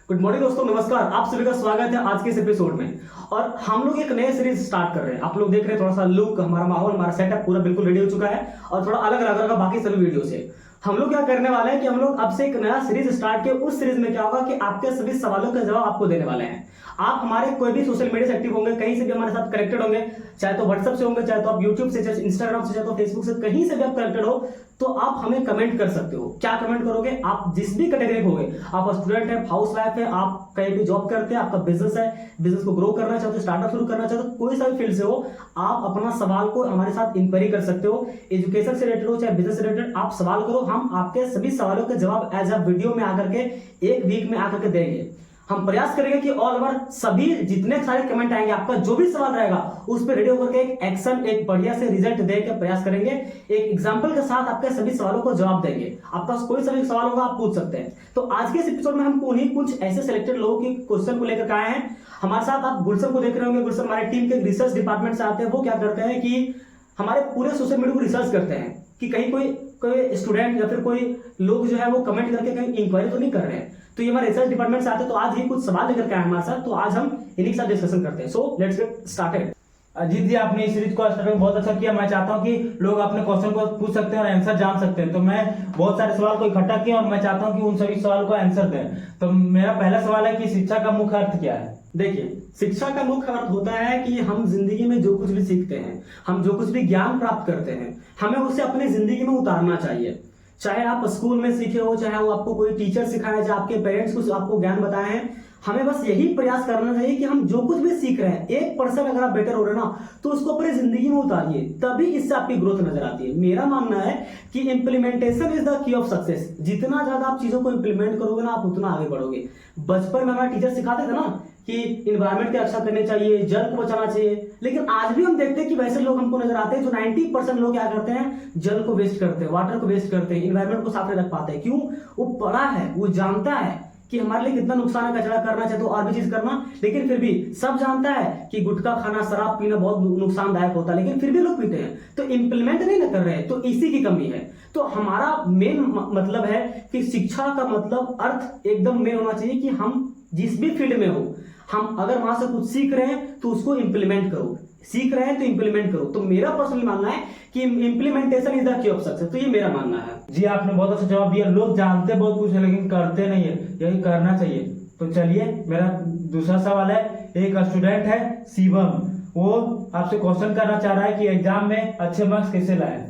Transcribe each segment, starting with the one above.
Good morning दोस्तों, नमस्कार। आप सभी का स्वागत है आज के इस एपिसोड में। और हम लोग एक नए सीरीज स्टार्ट कर रहे हैं। आप लोग देख रहे हैं थोड़ा सा लुक, हमारा माहौल, हमारा सेटअप पूरा बिल्कुल रेडी हो चुका है और थोड़ा अलग अलग होगा बाकी सभी वीडियो से। हम लोग क्या करने वाले हैं कि हम लोग अब से एक नया सीरीज स्टार्ट किए। उस सीरीज में क्या होगा कि आपके सभी सवालों का जवाब आपको देने वाले हैं। आप हमारे कोई भी सोशल मीडिया से एक्टिव होंगे, कहीं से भी हमारे साथ कनेक्टेड होंगे, चाहे तो व्हाट्सएप से होंगे, चाहे तो आप यूट्यूब से, चाहे इंस्टाग्राम से, चाहे तो फेसबुक से, कहीं से भी आप कनेक्टेड हो तो आप हमें कमेंट कर सकते हो। क्या कमेंट करोगे? आप जिस भी कैटेगरी में होगे, आप स्टूडेंट है, हाउस वाइफ है, आप कहीं भी जॉब करते हैं, आपका बिजनेस है, बिजनेस को ग्रो करना चाहते हो, स्टार्टअप शुरू करना चाहते हो, कोई सा भी फील्ड से हो, आप अपना सवाल को हमारे साथ इंक्वायरी कर सकते हो। एजुकेशन से रिलेटेड हो चाहे बिजनेस से रिलेटेड, आप सवाल करो। हम आपके सभी सवालों के जवाब एज अ वीडियो में आकर के एक वीक में आकर के देंगे। हम प्रयास करेंगे कि ऑल ओवर सभी जितने सारे कमेंट आएंगे, आपका जो भी सवाल रहेगा उस पर रेडी होकर के एक एक्शन, एक बढ़िया से रिजल्ट दे के प्रयास करेंगे। एक एग्जांपल के साथ आपके सभी सवालों को जवाब देंगे। आपका कोई सा भी सवाल होगा आप पूछ सकते हैं। तो आज के इस एपिसोड में हम उन्हीं कुछ ऐसे सिलेक्टेड लोगों के क्वेश्चन को लेकर आए हैं। हमारे साथ आप गुलशन को देख रहे होंगे। गुलशन हमारे टीम के रिसर्च डिपार्टमेंट से आते हैं। वो क्या करते हैं कि हमारे पूरे सोशल मीडिया को रिसर्च करते हैं कि कहीं कोई स्टूडेंट या फिर कोई लोग जो है वो कमेंट करके कहीं इंक्वायरी तो नहीं कर रहे हैं। तो ये हमारे रिसर्च डिपार्टमेंट से आते हैं। तो आज ये कुछ सवाल लेकर के आए हमारे साथ, तो आज हम इन्हीं के साथ डिस्कशन करते हैं। So let's get started. Ajit ji, आपने इस सीरीज को स्टार्ट में बहुत अच्छा किया। मैं चाहता हूं कि लोग अपने क्वेश्चन को पूछ सकते हैं और आंसर जान सकते हैं। तो मैं बहुत सारे सवाल को इकट्ठा किया और मैं चाहता हूं कि उन सभी सवाल को आंसर दें। तो मेरा पहला सवाल है कि शिक्षा का मुख्य अर्थ क्या है? देखिए, शिक्षा का मुख्य अर्थ होता है कि हम जिंदगी में जो कुछ भी सीखते हैं, हम जो कुछ भी ज्ञान प्राप्त करते हैं, हमें उसे अपनी जिंदगी में उतारना चाहिए। चाहे आप स्कूल में सीखे हो, चाहे वो आपको कोई टीचर सिखाया, चाहे आपके पेरेंट्स कुछ आपको ज्ञान बताए हैं, हमें बस यही प्रयास करना चाहिए कि हम जो कुछ भी सीख रहे हैं 1% अगर आप बेटर हो रहे ना तो उसको अपनी जिंदगी में उतारिए, तभी इससे आपकी ग्रोथ नजर आती है। मेरा मानना है कि implementation is the key of success. जितना ज्यादा आप चीजों को इंप्लीमेंट करोगे ना, आप उतना आगे बढ़ोगे। बचपन में हमारे टीचर सिखाते थे ना कि इन्वायरमेंट की रक्षा करनी चाहिए, जल को बचाना चाहिए, लेकिन आज भी हम देखते हैं कि वैसे लोग हमको नजर आते हैं जो 90% लोग क्या करते हैं, जल को वेस्ट करते हैं, वाटर को वेस्ट करते हैं, इन्वायरमेंट को साफ नहीं रख पाते हैं। क्यों? वो पढ़ा है, वो जानता है कि हमारे लिए कितना नुकसान है, कचरा करना चाहे तो और भी चीज करना, लेकिन फिर भी सब जानता है कि गुटखा खाना, शराब पीना बहुत नुकसानदायक होता है, लेकिन फिर भी लोग पीते हैं। तो इंप्लीमेंट नहीं ना कर रहे हैं, तो इसी की कमी है। तो हमारा मेन मतलब है कि शिक्षा का मतलब अर्थ एकदम मेन होना चाहिए कि हम जिस भी फील्ड में हो, हम अगर वहां से कुछ सीख रहे हैं तो उसको इंप्लीमेंट करो, सीख रहे हैं तो इंप्लीमेंट करो। तो मेरा पर्सनली मानना है कि implementation is the key of success. तो ये मेरा मानना है। जी, आपने बहुत अच्छा जवाब दिया। लोग जानते बहुत कुछ है लेकिन करते नहीं है, यही करना चाहिए। तो चलिए, मेरा दूसरा सवाल है। एक स्टूडेंट है शिवम, वो आपसे क्वेश्चन करना चाह रहा है कि एग्जाम में अच्छे मार्क्स कैसे लाए।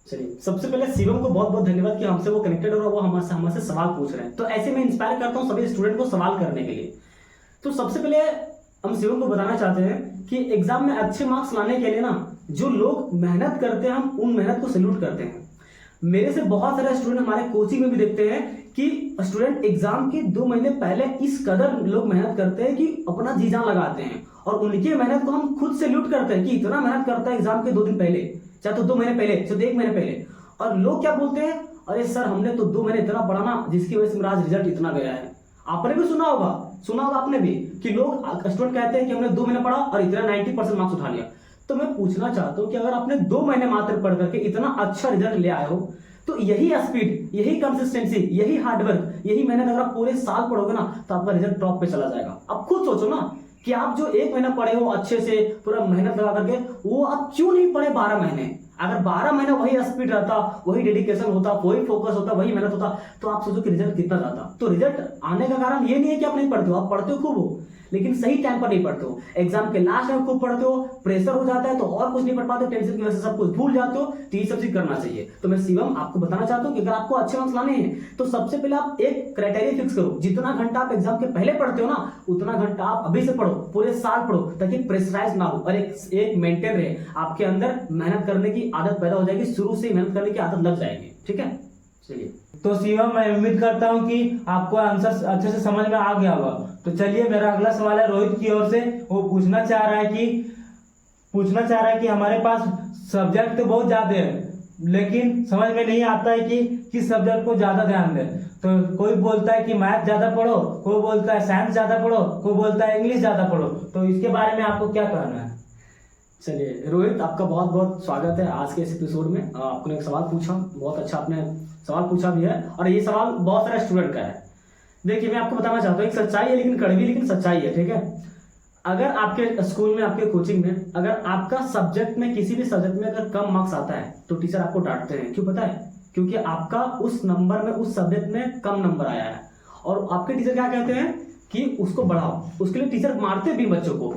चलिए, सबसे पहले शिवम को बहुत बहुत धन्यवाद कि हमसे वो कनेक्टेड और वो हमसे सवाल पूछ रहे हैं। तो ऐसे मैं इंस्पायर करता हूँ सभी स्टूडेंट को सवाल करने के लिए। तो सबसे पहले हम शिवम को बताना चाहते हैं कि एग्जाम में अच्छे मार्क्स लाने के लिए ना जो लोग मेहनत करते हैं, हम उन मेहनत को सैल्यूट करते हैं। मेरे से बहुत सारे स्टूडेंट हमारे कोचिंग में भी देखते हैं कि स्टूडेंट एग्जाम के 2 महीने पहले इस कदर लोग मेहनत करते हैं कि अपना जी जान लगाते हैं, और उनकी मेहनत को हम खुद सैल्यूट करते हैं कि इतना मेहनत करता है एग्जाम के 2 दिन पहले, चाहे तो 2 महीने पहले, चाहे तो 1 महीने पहले। और लोग क्या बोलते हैं, अरे सर हमने तो 2 महीने इतना पढ़ा ना जिसकी वजह से मेरा आज रिजल्ट इतना गया है। आपने भी सुना होगा आपने भी कि लोग स्टूडेंट कहते हैं कि हमने 2 महीने पढ़ा और इतना 90% मार्क्स उठा लिया। तो मैं पूछना चाहता हूं कि अगर आपने 2 महीने मात्र पढ़ करके इतना अच्छा रिजल्ट ले आए हो, तो यही स्पीड, यही कंसिस्टेंसी, यही हार्डवर्क, यही मेहनत अगर आप पूरे साल पढ़ोगे ना तो आपका रिजल्ट टॉप पे चला जाएगा। अब खुद सोचो ना कि आप जो 1 महीना पढ़े हो अच्छे से पूरा मेहनत लगा करके, वो आप क्यों नहीं पढ़े 12 महीने? अगर 12 महीने वही स्पीड रहता, वही डेडिकेशन होता, वही फोकस होता, वही मेहनत होता, तो आप सोचो कि रिजल्ट कितना जाता। तो रिजल्ट आने का कारण ये नहीं है कि आप नहीं पढ़ते हो, आप पढ़ते हो खूब हो, लेकिन सही टाइम पर नहीं पढ़ते हो। एग्जाम के लास्ट में खूब पढ़ते हो, प्रेशर हो जाता है तो और कुछ नहीं पढ़ पाते, टेंशन की वजह से सब कुछ भूल जाते हो। तो ये सब चीज करना चाहिए। तो मैं शिवम आपको बताना चाहता हूँ कि अगर आपको अच्छे मार्क्स लाने हैं तो सबसे पहले आप एक क्राइटेरिया फिक्स करो। जितना घंटा आप एग्जाम के पहले पढ़ते हो ना, उतना घंटा आप अभी से पढ़ो, पूरे साल पढ़ो, ताकि प्रेशराइज ना हो और एक मेंटेन रहे। आपके अंदर मेहनत करने की आदत पैदा हो जाएगी, शुरू से मेहनत करने की आदत लग जाएगी। ठीक है, चलिए। तो शिवम, मैं उम्मीद करता हूं कि आपको आंसर अच्छे से समझ में आ गया होगा। तो चलिए, मेरा अगला सवाल है रोहित की ओर से। वो पूछना चाह रहा है कि हमारे पास सब्जेक्ट तो बहुत ज्यादा है लेकिन समझ में नहीं आता है कि किस सब्जेक्ट को ज्यादा ध्यान दें। तो कोई बोलता है कि मैथ ज्यादा पढ़ो, कोई बोलता है साइंस ज्यादा पढ़ो, कोई बोलता है इंग्लिश ज्यादा पढ़ो। तो इसके बारे में आपको क्या कहना है? चलिए रोहित, आपका बहुत बहुत स्वागत है आज के इस एपिसोड में। आपने एक सवाल पूछा, बहुत अच्छा आपने सवाल पूछा भी है, और ये सवाल बहुत सारे स्टूडेंट का है। देखिए मैं आपको बताना चाहता हूँ, एक सच्चाई है लेकिन कड़वी, लेकिन सच्चाई है, ठीक है। अगर आपके स्कूल में, आपके कोचिंग में, अगर आपका सब्जेक्ट में, किसी भी सब्जेक्ट में अगर कम मार्क्स आता है तो टीचर आपको डांटते हैं। क्यों पता है? क्योंकि आपका उस नंबर में, उस सब्जेक्ट में कम नंबर आया है, और आपके टीचर क्या कहते हैं कि उसको बढ़ाओ। उसके लिए टीचर मारते भी बच्चों को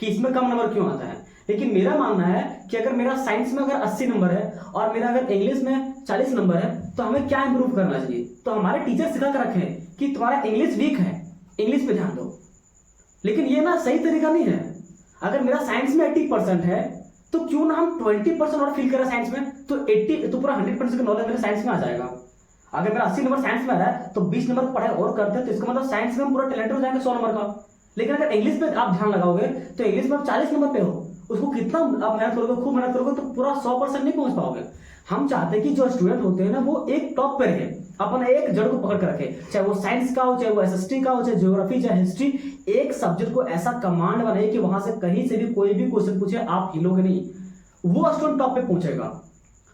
कि इसमें कम नंबर क्यों आता है। लेकिन मेरा मानना है कि अगर मेरा साइंस में अगर 80 नंबर है और मेरा अगर इंग्लिश में 40 नंबर है तो हमें क्या इंप्रूव करना चाहिए? तो हमारे टीचर सिखा कर रखे हैं कि तुम्हारा इंग्लिश वीक है, इंग्लिश पे ध्यान दो। लेकिन ये ना सही तरीका नहीं है। अगर मेरा साइंस में 80% है तो क्यों ना हम 20% और फील करें साइंस में, तो 80 तो पूरा 100% का नॉलेज मेरे साइंस में आ जाएगा। अगर मेरा 80 नंबर साइंस में आ रहा है तो 20 नंबर पढ़ाई और करते हैं तो इसका मतलब साइंस में हम पूरा टैलेंट हो जाएंगे 100 नंबर का। लेकिन अगर इंग्लिश में आप ध्यान लगाओगे तो इंग्लिश में आप 40 नंबर पे हो, उसको कितना आप मेहनत करोगे, खूब मेहनत करोगे तो पूरा 100% नहीं पहुंच पाओगे। हम चाहते हैं कि जो स्टूडेंट होते हैं ना वो एक टॉप पे रहे, अपना एक जड़ को पकड़ कर रखे, चाहे वो साइंस का हो, चाहे वो एसएसटी का हो, चाहे ज्योग्राफी, चाहे हिस्ट्री। एक सब्जेक्ट को ऐसा कमांड बनाए कि वहां से कहीं से भी कोई भी क्वेश्चन पूछे आप हिलोगे नहीं, वो स्टूडेंट टॉप पे पहुंचेगा।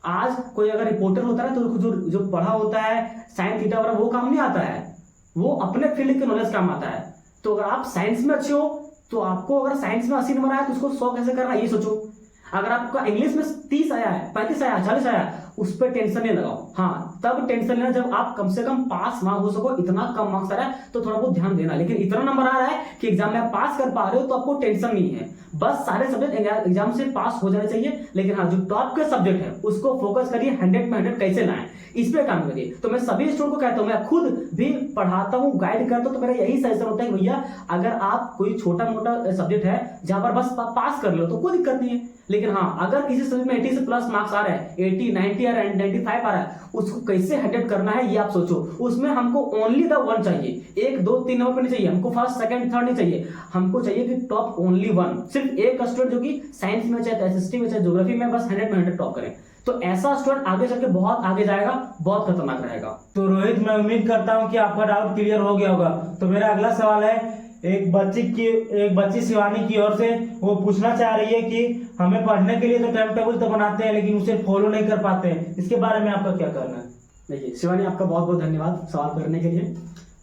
आज कोई अगर रिपोर्टर होता है तो जो पढ़ा होता है साइन थीटा वगैरह वो काम नहीं आता है, वो अपने फील्ड के नॉलेज काम आता है। तो अगर आप साइंस में अच्छे हो तो आपको अगर साइंस में 80 नंबर आया तो उसको 100 कैसे करना ये सोचो। अगर आपका इंग्लिश में 30 आया है, 35 आया, 40 आया, उस पर टेंशन नहीं लगाओ। हाँ तब टेंशन लेना जब आप कम से कम पास ना हो सको, इतना कम मार्क्स आ रहा है तो थोड़ा बहुत ध्यान देना। लेकिन इतना नंबर आ रहा है कि एग्जाम में आप पास कर पा रहे हो तो आपको टेंशन नहीं है, बस सारे सब्जेक्ट एग्जाम से पास हो जाने चाहिए। लेकिन हाँ जो टॉप के सब्जेक्ट है उसको फोकस करिए, 100 में 100 कैसे लाएं इस पे काम करिए। तो मैं सभी स्टूडेंट को कहता हूं, मैं खुद भी पढ़ाता हूं, गाइड करता हूं, तो मेरा यही सजेशन होता है कि भैया अगर आप कोई छोटा मोटा सब्जेक्ट है जहां पर बस पास कर लो तो कोई दिक्कत नहीं है। लेकिन हाँ अगर किसी सब्जेक्ट में 80 से प्लस मार्क्स आ रहा है, 80, 90 और 95 आ रहा है, उसको कैसे 100 करना है ये आप सोचो। उसमें हमको ओनली द वन चाहिए, 1, 2, 3 नंबर पे नहीं चाहिए हमको, फर्स्ट सेकंड थर्ड नहीं चाहिए, हमको चाहिए कि टॉप ओनली वन, सिर्फ एक स्टूडेंट जो कि साइंस में, चाहे एसएसटी में, चाहे ज्योग्राफी में, बस 100 में 100 टॉप करें। तो ऐसा स्टूडेंट आगे चल के बहुत आगे जाएगा, बहुत खतरनाक रहेगा। तो रोहित, मैं उम्मीद करता हूँ कि आपका डाउट क्लियर हो गया होगा। तो मेरा अगला सवाल है, एक बच्ची शिवानी की ओर से, वो पूछना चाह रही है कि हमें पढ़ने के लिए तो टाइम टेबल तो बनाते हैं लेकिन उसे फॉलो नहीं कर पाते हैं, इसके बारे में आपका क्या कहना है? देखिए शिवानी, आपका बहुत बहुत धन्यवाद सवाल करने के लिए।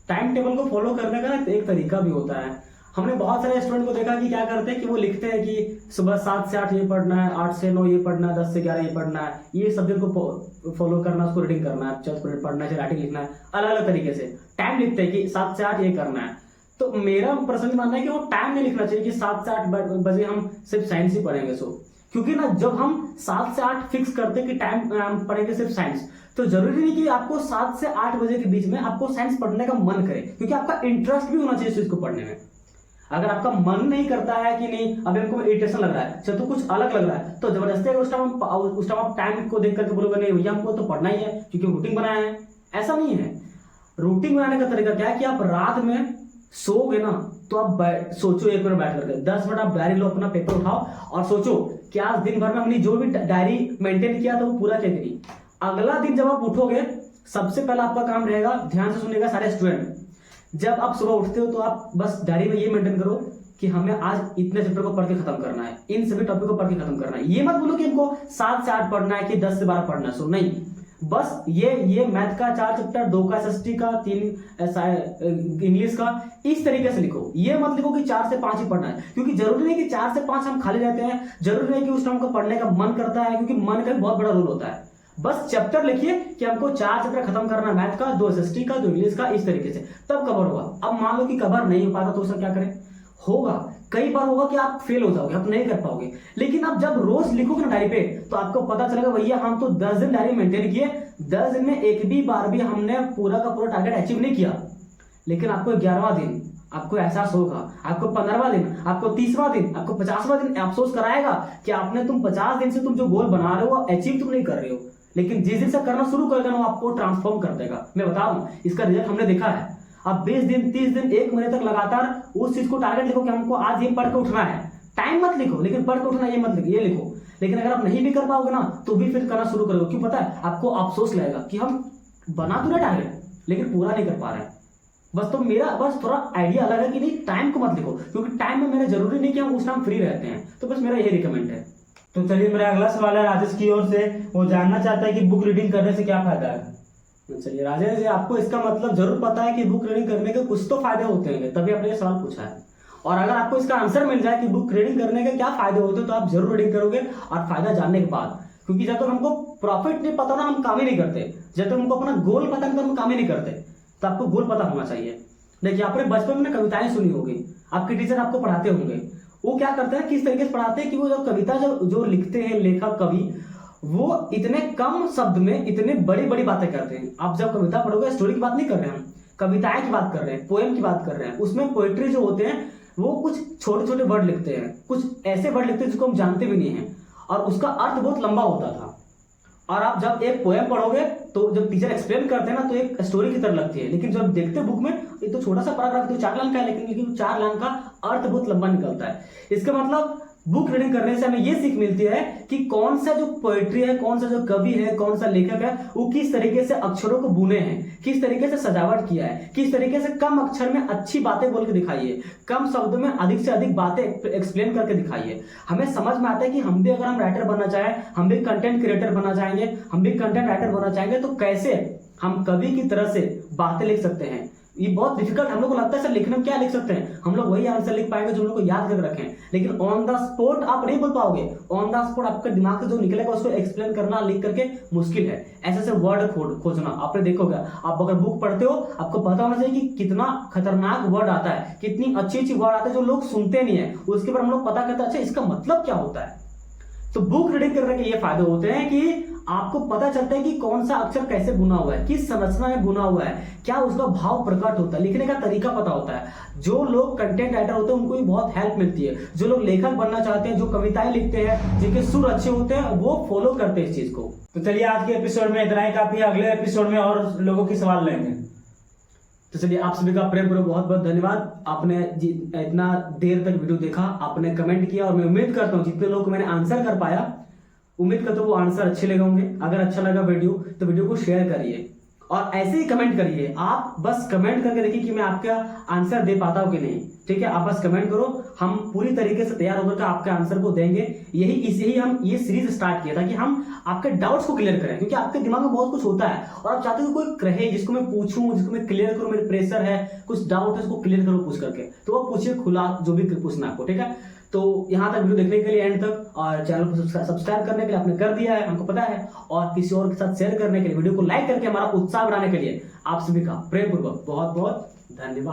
टाइम टेबल को फॉलो करने का ना एक तरीका भी होता है। हमने बहुत सारे स्टूडेंट को देखा कि क्या करते हैं कि वो लिखते हैं कि सुबह 7 से 8 ये पढ़ना है, 8 से 9 ये पढ़ना है, 10 से 11 ये पढ़ना है, ये सब्जेक्ट को फॉलो करना है, उसको रीडिंग करना है, 40 मिनट पढ़ना है, राइटिंग लिखना है, अलग अलग तरीके से टाइम लिखते हैं कि 7 से 8 ये करना है। तो मेरा पर्सनली मानना है कि वो टाइम नहीं लिखना चाहिए कि 7 से 8 बजे हम सिर्फ साइंस ही पढ़ेंगे। क्योंकि ना जब हम 7 से 8 फिक्स करते हैं कि टाइम पढ़ेंगे सिर्फ साइंस, तो जरूरी नहीं कि आपको 7 से 8 बजे के बीच में आपको साइंस पढ़ने का मन करे, क्योंकि आपका इंटरेस्ट भी होना चाहिए इस चीज को पढ़ने में। अगर आपका मन नहीं करता है कि नहीं अभी हमको इरिटेशन लग रहा है, चलो तो कुछ अलग लग रहा है, तो जबरदस्ती उस टाइम आप टाइम को देख करके बोलोगे नहीं भैया हमको तो पढ़ना ही है क्योंकि रूटीन बनाया है। ऐसा नहीं है। रूटीन बनाने का तरीका क्या है कि आप रात में सोओगे ना तो आप सोचो 1 मिनट बैठ करके, 10 मिनट आप डायरी लो, अपना पेपर उठाओ और सोचो कि आज दिन भर में हमने जो भी डायरी मेंटेन किया था वो पूरा किया नहीं। अगला दिन जब आप उठोगे सबसे पहला आपका काम रहेगा, ध्यान से सुनिएगा सारे स्टूडेंट, जब आप सुबह उठते हो तो आप बस डायरी में ये मेंटेन करो कि हमें आज इतने चैप्टर को पढ़ के खत्म करना है, इन सभी टॉपिक को पढ़ के खत्म करना है। ये मत बोलो कि हमको 7 से 8 पढ़ना है कि 10 से 12 पढ़ना है, सो नहीं, बस ये मैथ का 4 चैप्टर, 2 का एसएसटी का, 3 इंग्लिश का, इस तरीके से लिखो। ये मत लिखो कि 4 से 5 ही पढ़ना है, क्योंकि जरूरी नहीं कि 4 से 5 हम खाली रहते हैं, जरूरी नहीं कि उस टाइम को पढ़ने का मन करता है, क्योंकि मन का भी बहुत बड़ा रोल होता है। बस चैप्टर लिखिए कि हमको 4 चैप्टर खत्म करना है, मैथ का, 2 एसएसटी का, 2 इंग्लिश का, इस तरीके से, तब कवर होगा। अब मान लो कि कवर नहीं हो पाता तो सर क्या करें? होगा, कई बार होगा कि आप फेल हो जाओगे, आप नहीं कर पाओगे, लेकिन आप जब रोज लिखोगे ना डायरी पे तो आपको पता चलेगा भैया हम तो 10 दिन डायरी मेंटेन किए, 10 दिन में एक भी बार भी हमने पूरा का पूरा टारगेट अचीव नहीं किया। लेकिन आपको 11वां दिन आपको एहसास होगा, आपको 15वां दिन, आपको 30वां दिन, आपको 50वां दिन अफसोस कराएगा कि आपने तुम 50 दिन से तुम जो गोल बना रहे हो अचीव तुम नहीं कर रहे हो। लेकिन जिस दिन से करना शुरू कर देना वो आपको ट्रांसफॉर्म कर देगा। मैं बता रहा हूं, इसका रिजल्ट हमने देखा है। आप 20 दिन, 30 दिन, 1 महीने तक लगातार उस चीज को टारगेट लिखो कि हमको आज ये पढ़ के उठना है। टाइम मत लिखो, लेकिन पढ़ के उठना ये मत लिखो, ये लिखो। लेकिन अगर आप नहीं भी कर पाओगे ना तो भी फिर करना शुरू करोगे। क्यों पता है? आपको अफसोस लगेगा कि हम बना तो रहे टारगेट लेकिन पूरा नहीं कर पा रहे हैं। बस तो मेरा बस थोड़ा आइडिया अलग है कि नहीं, टाइम को मत लिखो, क्योंकि टाइम में मेरा जरूरी नहीं कि हम उस टाइम फ्री रहते हैं। तो बस मेरा यही रिकमेंड है। तो चलिए, मेरा अगला सवाल है राजेश की ओर से। वो जानना चाहता है कि बुक रीडिंग करने से क्या फायदा है। चलिए राजेश जी, आपको इसका मतलब जरूर पता है कि बुक रीडिंग करने के कुछ तो फायदे होते हैं, तभी आपने ये सवाल पूछा है। और अगर आपको इसका आंसर मिल जाए कि बुक रीडिंग करने के क्या फायदे होते हैं, तो आप जरूर रीडिंग करोगे और फायदा जानने के बाद। क्योंकि जब तक हमको प्रॉफिट नहीं पता ना, हम काम ही नहीं करते। जब तक हमको अपना गोल पता नहीं, तो हम काम ही नहीं करते। तो आपको गोल पता होना चाहिए। देखिए, आपने बचपन में कविताएं सुनी होगी, आपके टीचर आपको पढ़ाते होंगे। वो क्या करते हैं, किस तरीके से पढ़ाते हैं कि वो जो कविता जो लिखते हैं लेखक कवि, वो इतने कम शब्द में इतने बड़ी बड़ी बातें करते हैं। आप जब कविता पढ़ोगे, स्टोरी की बात नहीं कर रहे हैं हम, कविताएं की बात कर रहे हैं, पोएम की बात कर रहे हैं। उसमें पोएट्री जो होते हैं वो कुछ छोटे छोटे वर्ड लिखते हैं, कुछ ऐसे वर्ड लिखते हैं जिसको हम जानते भी नहीं हैं, और उसका अर्थ बहुत लंबा होता था। और आप जब एक पोएम पढ़ोगे तो जब टीचर एक्सप्लेन करते हैं ना, तो एक स्टोरी की तरह लगती है। लेकिन जब देखते बुक में, ये तो छोटा सा पैराग्राफ तो 4 लाइन का है, लेकिन 4 लाइन का अर्थ बहुत लंबा निकलता है। इसका मतलब बुक रीडिंग करने से हमें ये सीख मिलती है कि कौन सा जो पोएट्री है, कौन सा जो कवि है, कौन सा लेखक है, वो किस तरीके से अक्षरों को बुने हैं, किस तरीके से सजावट किया है, किस तरीके से कम अक्षर में अच्छी बातें बोल के दिखाई है, कम शब्दों में अधिक से अधिक बातें एक्सप्लेन करके दिखाई है। हमें समझ में आता है कि हम भी अगर हम राइटर बनना चाहें, हम भी कंटेंट क्रिएटर बनना चाहेंगे, हम भी कंटेंट राइटर बनना चाहेंगे, तो कैसे हम कवि की तरह से बातें लिख सकते हैं। ये बहुत डिफिकल्ट हम लोग को लगता है, सर लिखने में क्या लिख सकते हैं, हम लोग वही आंसर लिख पाएंगे जो हम लोग को याद करके रखें। लेकिन ऑन द स्पॉट आप नहीं बोल पाओगे। ऑन द स्पॉट आपके दिमाग से जो निकलेगा उसको एक्सप्लेन करना लिख करके मुश्किल है। ऐसे वर्ड खोजना आपने देखोगे, आप अगर बुक पढ़ते हो आपको पता होना चाहिए कि कितना खतरनाक वर्ड आता है, कितनी अच्छी अच्छी वर्ड आते हैं जो लोग सुनते नहीं है, उसके ऊपर हम लोग पता करते हैं अच्छा इसका मतलब क्या होता है। तो बुक रीडिंग करने के ये फायदे होते हैं कि आपको पता चलता है कि कौन सा अक्षर कैसे बुना हुआ है, किस संरचना में बुना हुआ है, क्या उसका भाव प्रकट होता है, लिखने का तरीका पता होता है। जो लोग कंटेंट राइटर होते हैं उनको भी बहुत हेल्प मिलती है। जो लोग लेखक बनना चाहते हैं, जो कविताएं लिखते हैं, जिनके सुर अच्छे होते हैं, वो फॉलो करते हैं इस चीज को। तो चलिए आज के एपिसोड में इतना ही काफी है, अगले एपिसोड में और लोगों की सवाल लेंगे। तो चलिए, आप सभी का प्रेम पूर्वक बहुत बहुत धन्यवाद। आपने इतना देर तक वीडियो देखा, आपने कमेंट किया, और मैं उम्मीद करता हूँ जितने लोग मैंने आंसर कर पाया, उम्मीद करता हूँ वो आंसर अच्छे लगे होंगे। अगर अच्छा लगा वीडियो तो वीडियो को शेयर करिए और ऐसे ही कमेंट करिए। आप बस कमेंट करके देखिए कि मैं आपका आंसर दे पाता हूँ कि नहीं। ठीक है, आप बस कमेंट करो, हम पूरी तरीके से तैयार होकर के आपके आंसर को देंगे। यही हम ये सीरीज स्टार्ट किया था कि हम आपके डाउट्स को क्लियर करें, क्योंकि आपके दिमाग में बहुत कुछ होता है और आप चाहते हो कोई कहे जिसको मैं पूछूं, जिसको मैं क्लियर करूं, मेरे प्रेशर है, कुछ डाउट है, उसको क्लियर करो पूछ करके। तो वो पूछिए खुला, जो भी पूछना आपको। ठीक है, तो यहाँ तक वीडियो देखने के लिए एंड तक, और चैनल को सब्सक्राइब करने के लिए आपने कर दिया है, हमको पता है, और किसी और के साथ शेयर करने के लिए, वीडियो को लाइक करके हमारा उत्साह बढ़ाने के लिए आप सभी का प्रेम पूर्वक बहुत बहुत धन्यवाद।